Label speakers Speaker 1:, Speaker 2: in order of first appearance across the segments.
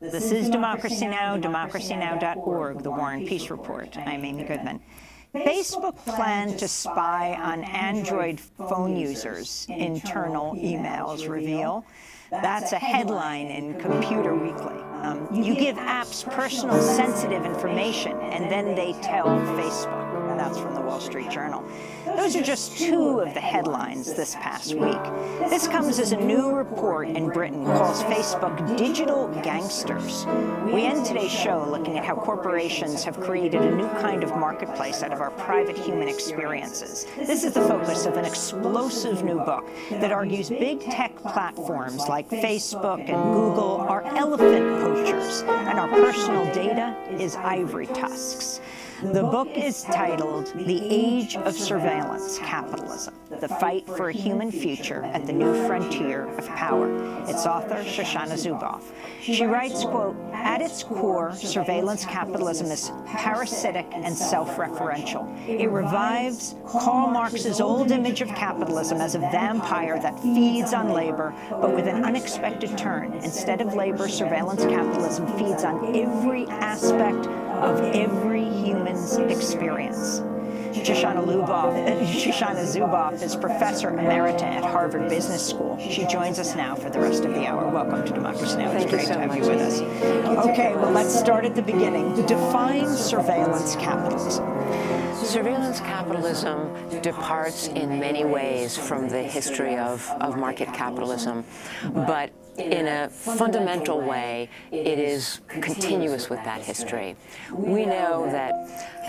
Speaker 1: This is Democracy Now!, democracynow.org, the War and Peace Report. I'm Amy Goodman. Facebook planned to spy on Android phone users, internal emails reveal. That's a headline in Computer Weekly. You give apps personal, sensitive information, and then they tell Facebook. That's from the Wall Street Journal. Those are just two of the headlines this past week. This comes as a new report in Britain calls Facebook digital gangsters. We end today's show looking at how corporations have created a new kind of marketplace out of our private human experiences. This is the focus of an explosive new book that argues big tech platforms like Facebook and Google are elephant poachers, and our personal data is ivory tusks. The book is titled The Age of Surveillance Capitalism, The Fight for a Human Future at the New Frontier of Power. Its author, Shoshana Zuboff. She writes, quote, at its core, surveillance capitalism is parasitic and self-referential. It revives Karl Marx's old image of capitalism as a vampire that feeds on labor, but with an unexpected turn. Instead of labor, surveillance capitalism feeds on every aspect of every human's experience. Shoshana Zuboff is Professor Emerita at Harvard Business School. She joins us now for the rest of the hour. Welcome to Democracy Now! It's great to have you with us. Okay, well, let's start at the beginning. Define surveillance capitalism.
Speaker 2: Surveillance capitalism departs in many ways from the history of market capitalism, but in a fundamental way, it is continuous with that history. We know that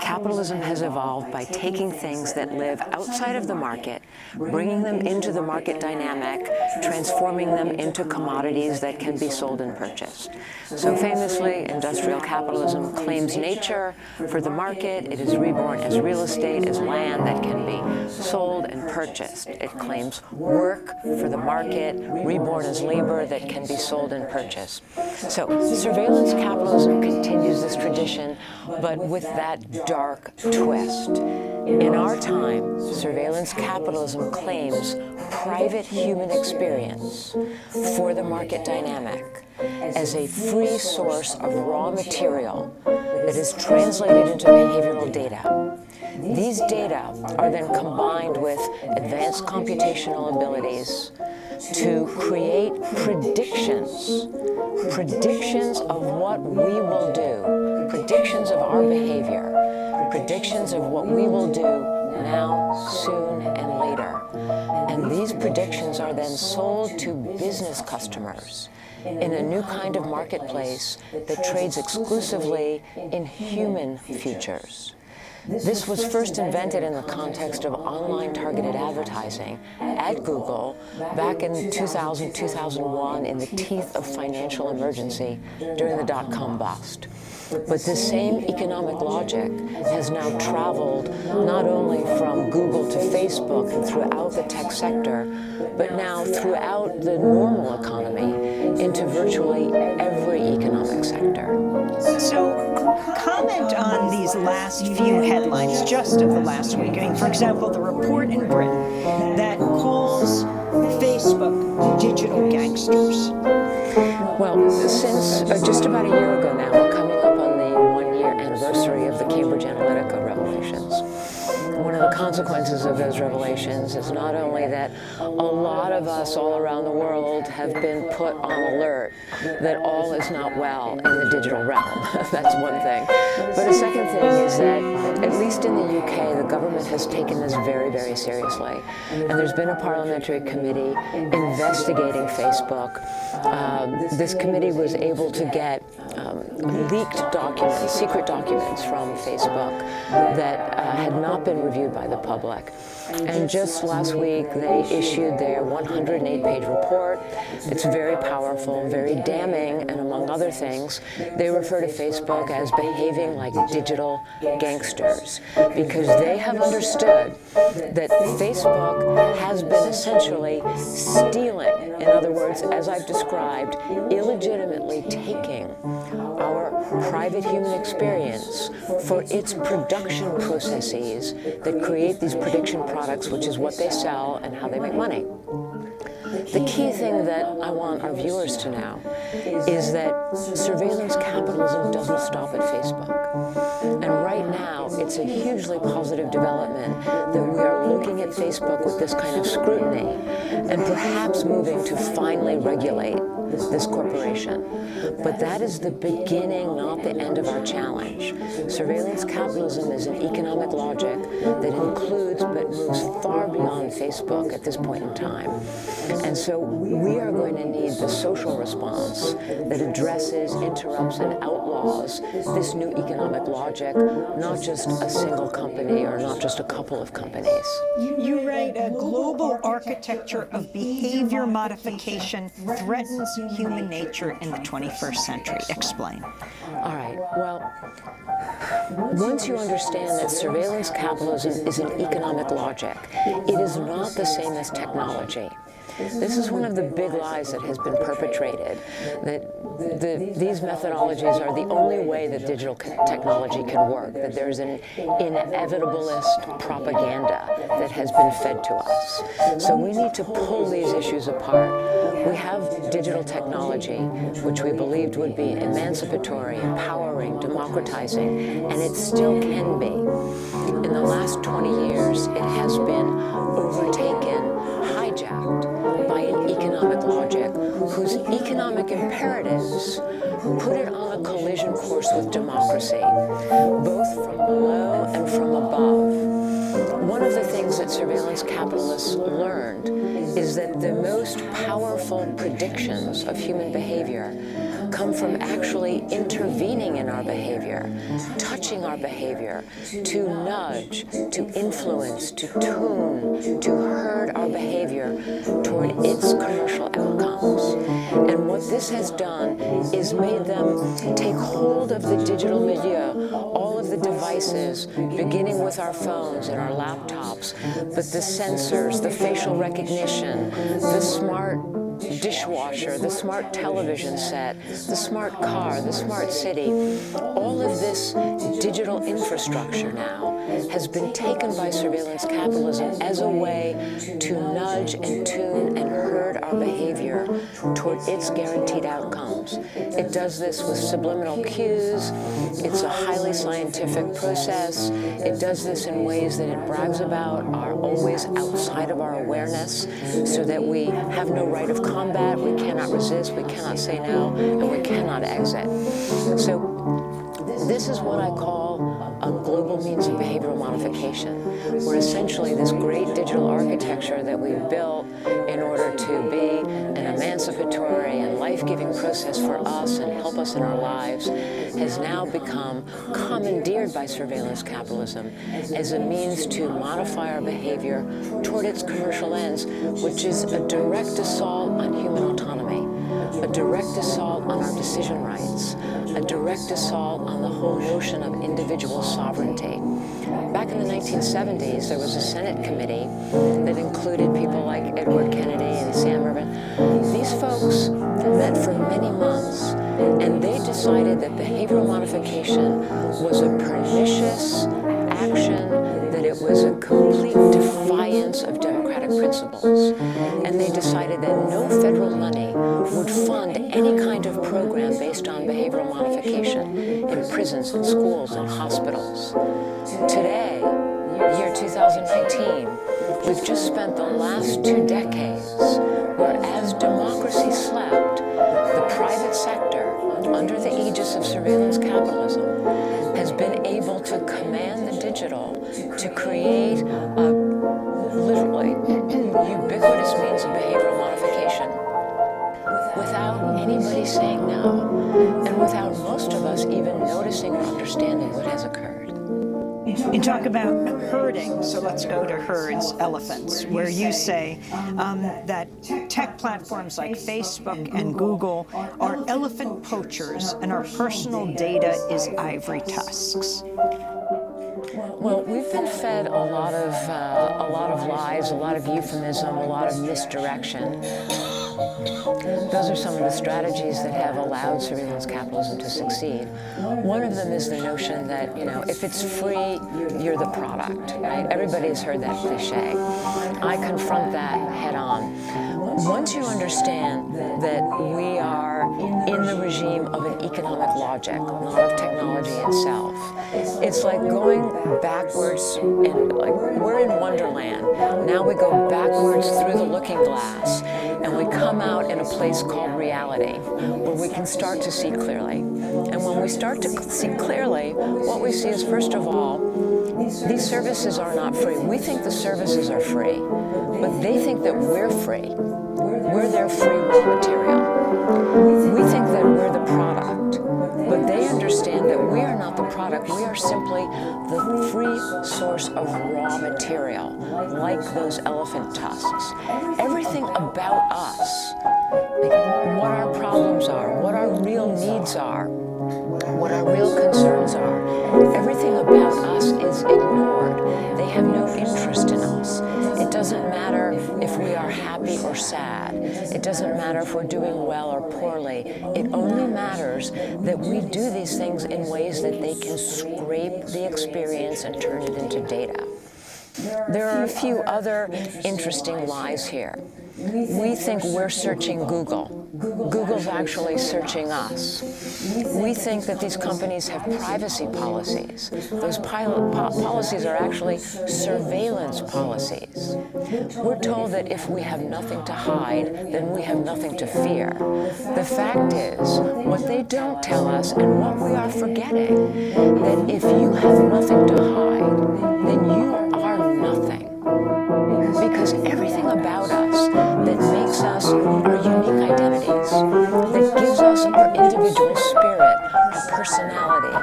Speaker 2: capitalism has evolved by taking things that live outside of the market, bringing them into the market dynamic, transforming them into commodities that can be sold and purchased. So famously, industrial capitalism claims nature for the market. It is reborn as real estate, as land that can be sold and purchased. It claims work for the market, reborn as labor that can be sold and purchased. So surveillance capitalism continues this tradition, but with that dark twist. In our time, surveillance capitalism claims private human experience for the market dynamic as a free source of raw material that is translated into behavioral data. These data are then combined with advanced computational abilities to create predictions of what we will do, predictions of our behavior, predictions of what we will do now, soon, and later. And these predictions are then sold to business customers in a new kind of marketplace that trades exclusively in human futures. This was first invented in the context of online targeted advertising at Google back in 2000, 2001 in the teeth of financial emergency during the dot-com bust. But this same economic logic has now traveled not only from Google to Facebook and throughout the tech sector, but now throughout the normal economy into virtually every economic sector.
Speaker 1: So comment on these last few headlines just of the last week. I mean, for example, the report in Britain that calls Facebook digital gangsters.
Speaker 2: Well, since just about a year ago now, we're coming up on the one-year anniversary of the Cambridge Analytica revelations. One of the consequences of those revelations is not only that a lot of us all around the world have been put on alert that all is not well in the digital realm. That's one thing. But a second thing is that, at least in the UK, the government has taken this very, very seriously. And there's been a parliamentary committee investigating Facebook. This committee was able to get leaked documents, secret documents from Facebook that had not been reviewed by the public. And just last week, they issued their 108-page report. It's very powerful, very damning, and among other things, they refer to Facebook as behaving like digital gangsters, because they have understood that Facebook has been essentially stealing, in other words, as I've described, illegitimately taking our private human experience for its production processes that create these prediction products, which is what they sell and how they make money. the key thing that I want our viewers to know is that surveillance capitalism doesn't stop at Facebook. And right now, it's a hugely positive development that we are looking at Facebook with this kind of scrutiny and perhaps moving to finally regulate this corporation. But that is the beginning, not the end of our challenge. Surveillance capitalism is an economic logic that includes but moves far beyond Facebook at this point in time. And so we are going to need the social response that addresses, interrupts, and outlaws this new economic logic, not just a single company or not just a couple of companies.
Speaker 1: You write, a global architecture of behavior modification threatens human nature in the 21st century. Explain.
Speaker 2: All right. Well, once you understand that surveillance capitalism is an economic logic, it is not the same as technology. This is one of the big lies that has been perpetrated, that these methodologies are the only way that digital technology can work, that there's an inevitablest propaganda that has been fed to us. So we need to pull these issues apart. We have digital technology, which we believed would be emancipatory, empowering, democratizing, and it still can be. In the last 20 years, it has been overtaken, hijacked by an economic logic whose economic imperatives put it on a collision course with democracy, both from below and from above. One of the things that surveillance capitalists learned is that the most powerful predictions of human behavior come from actually intervening in our behavior, touching our behavior, to nudge, to influence, to tune, to herd our behavior toward its commercial outcomes. And what this has done is made them take hold of the digital milieu, all of the devices, beginning with our phones and our laptops, but the sensors, the facial recognition, the smart dishwasher, the smart television set, the smart car, the smart city. All of this digital infrastructure now has been taken by surveillance capitalism as a way to nudge and tune and herd our behavior toward its guaranteed outcomes. It does this with subliminal cues. It's a highly scientific process. It does this in ways that it brags about are always outside of our awareness, so that we have no right of combat, we cannot resist, we cannot say no, and we cannot exit. So this is what I call a global means of behavioral modification, where essentially this great digital architecture that we've built in order to be an emancipatory and life-giving process for us and help us in our lives has now become commandeered by surveillance capitalism as a means to modify our behavior toward its commercial ends, which is a direct assault on human autonomy, a direct assault on our decision rights, a direct assault on the whole notion of individual sovereignty. Back in the 1970s, there was a Senate committee that included people like Edward Kennedy and Sam Ervin. These folks met for many months, and they decided that behavioral modification was a pernicious action, that it was a complete defiance of democratic principles. And they decided that no federal money would fund any kind of program based on behavioral modification in prisons and schools and hospitals. Today, year 2019, we've just spent the last 2 decades where, as democracy slept, the private sector, under the aegis of surveillance capitalism, has been able to command the digital to create a literally ubiquitous means of behavioral modification without anybody saying no, and without most of us even noticing or understanding what has occurred.
Speaker 1: You talk about herding, so let's go to herds, elephants, where you say that tech platforms like Facebook and Google are elephant poachers and our personal data is ivory tusks.
Speaker 2: Well, we've been fed a lot of lies, a lot of euphemism, a lot of misdirection. Those are some of the strategies that have allowed surveillance capitalism to succeed. One of them is the notion that, if it's free, you're the product, right? Everybody's heard that cliche. I confront that head on. once you understand that we are in the regime of an economic logic, not of technology itself, it's like going backwards, and like we're in Wonderland. Now we go backwards through the looking glass, and we come out in a place called reality, where we can start to see clearly. And when we start to see clearly, what we see is, first of all, these services are not free. We think the services are free, but they think that we're free. We're their free raw material. We think that we're the product, but they understand that we are not the product. We are simply the free source of raw material, like those elephant tusks. Everything about us, like what our problems are, what our real needs are, what our real concerns are, everything about us is ignored. They have no interest in us. It doesn't matter if we are happy or sad. It doesn't matter if we're doing well or poorly. It only matters that we do these things in ways that they can scrape the experience and turn it into data. There are a few other interesting lies here. We think we're searching Google. Google's actually searching us. We think that these companies have privacy policies. Those policies are actually surveillance policies. We're told that if we have nothing to hide, then we have nothing to fear. The fact is, what they don't tell us, and what we are forgetting, that if you have nothing to hide, then you are nothing. Because everything about us that makes us our unique identities, that gives us our individual spirit, our personality,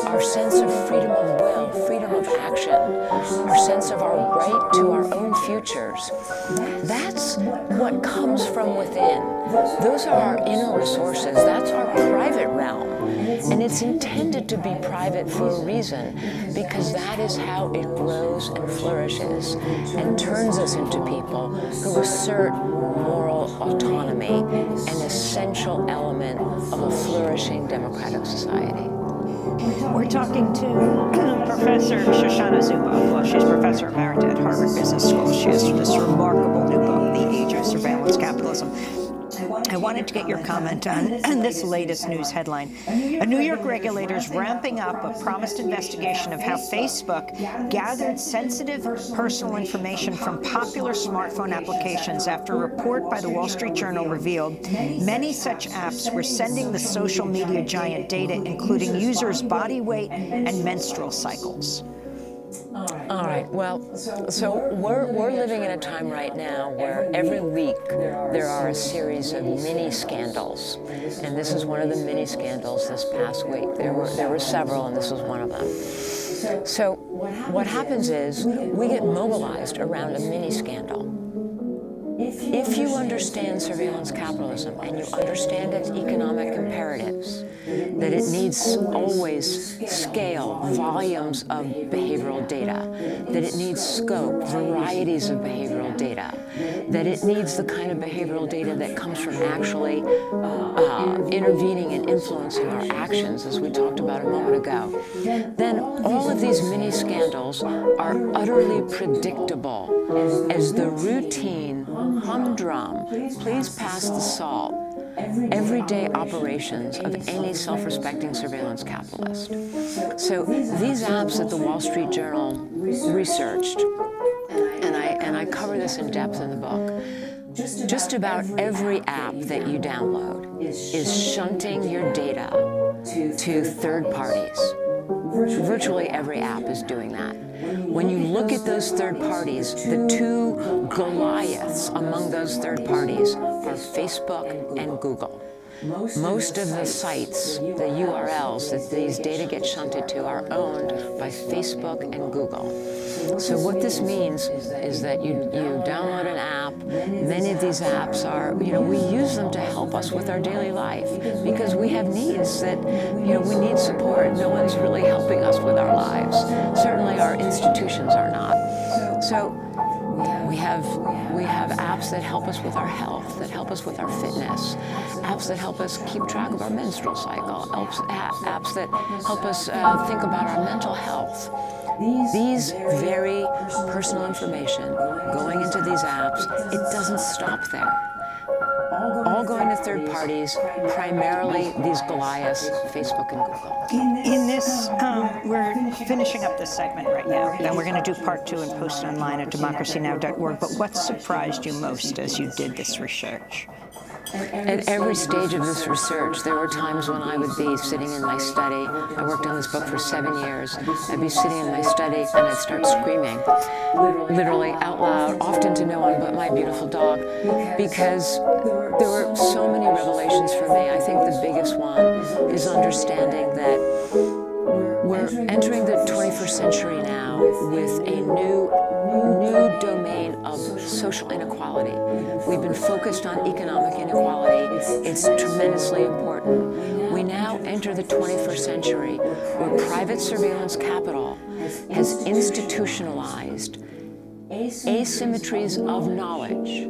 Speaker 2: our sense of freedom of will, freedom of action, our sense of our right to our own futures, that's what comes from within. Those are our inner resources. That's our private realm. And it's intended to be private for a reason, because that is how it grows and flourishes and turns us into people who assert moral autonomy, an essential element of a flourishing democratic society.
Speaker 1: We're talking to Professor Shoshana Zuboff. Well, she's Professor Emerita at Harvard Business School. She has this remarkable new book, The Age of Surveillance Capitalism. I wanted to get your comment on this latest news headline. A New York regulator is ramping up a promised investigation of how Facebook gathered sensitive personal information from popular smartphone applications after a report by the Wall Street Journal revealed many such apps were sending the social media giant data, including users' body weight and menstrual cycles.
Speaker 2: All right, well, so we're living in a time right now where every week there are a series of mini scandals, and this is one of the mini scandals this past week. There were several, and this was one of them. So what happens is we get mobilized around a mini scandal. If you understand surveillance capitalism and you understand its economic imperatives, that it needs always scale, volumes of behavioral data, that it needs scope, varieties of behavioral data, that it needs the kind of behavioral data that comes from actually intervening and influencing our actions, as we talked about a moment ago, then all of these mini scandals are utterly predictable as the routine humdrum, please pass the salt, everyday operations of any self-respecting surveillance capitalist. So these apps that the Wall Street Journal researched, and I cover this in depth in the book, just about every app that you download is shunting your data to third parties. Virtually every app is doing that. When you look at those third parties, the two Goliaths among those third parties are Facebook and Google. Most of the sites, the URLs that these data get shunted to, are owned by Facebook and Google. So what this means is that you download an app. Many of these apps are, we use them to help us with our daily life because we have needs that, we need support. No one's really helping us with our lives. Certainly our institutions are not. So we have apps that help us with our health, that help us with our fitness, apps that help us keep track of our menstrual cycle, apps that help us think about our mental health. these very personal information going into these apps, it doesn't stop there. All going to third parties, primarily these Goliaths, Facebook and Google.
Speaker 1: In this, we're finishing up this segment right now. Then we're going to do part 2 and post it online at democracynow.org. But what surprised you most as you did this research?
Speaker 2: At every stage of this research, there were times when I would be sitting in my study. I worked on this book for 7 years. I'd be sitting in my study and I'd start screaming, literally out loud, often to no one but my beautiful dog, because there were so many revelations for me. I think the biggest one is understanding that we're entering the 21st century now with a new domain of social inequality. We've been focused on economic inequality. It's tremendously important. We now enter the 21st century where private surveillance capital has institutionalized asymmetries of knowledge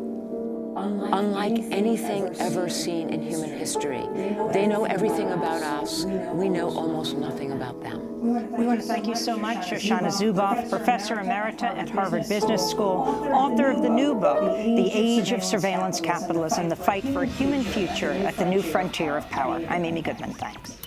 Speaker 2: unlike anything ever seen in human history. They know everything about us. We know almost nothing about them.
Speaker 1: We want to thank you so much, Shoshana Zuboff, Professor Emerita at Harvard Business School, author of the new book, The Age of Surveillance Capitalism, The Fight for a Human Future at the New Frontier of Power. I'm Amy Goodman. Thanks.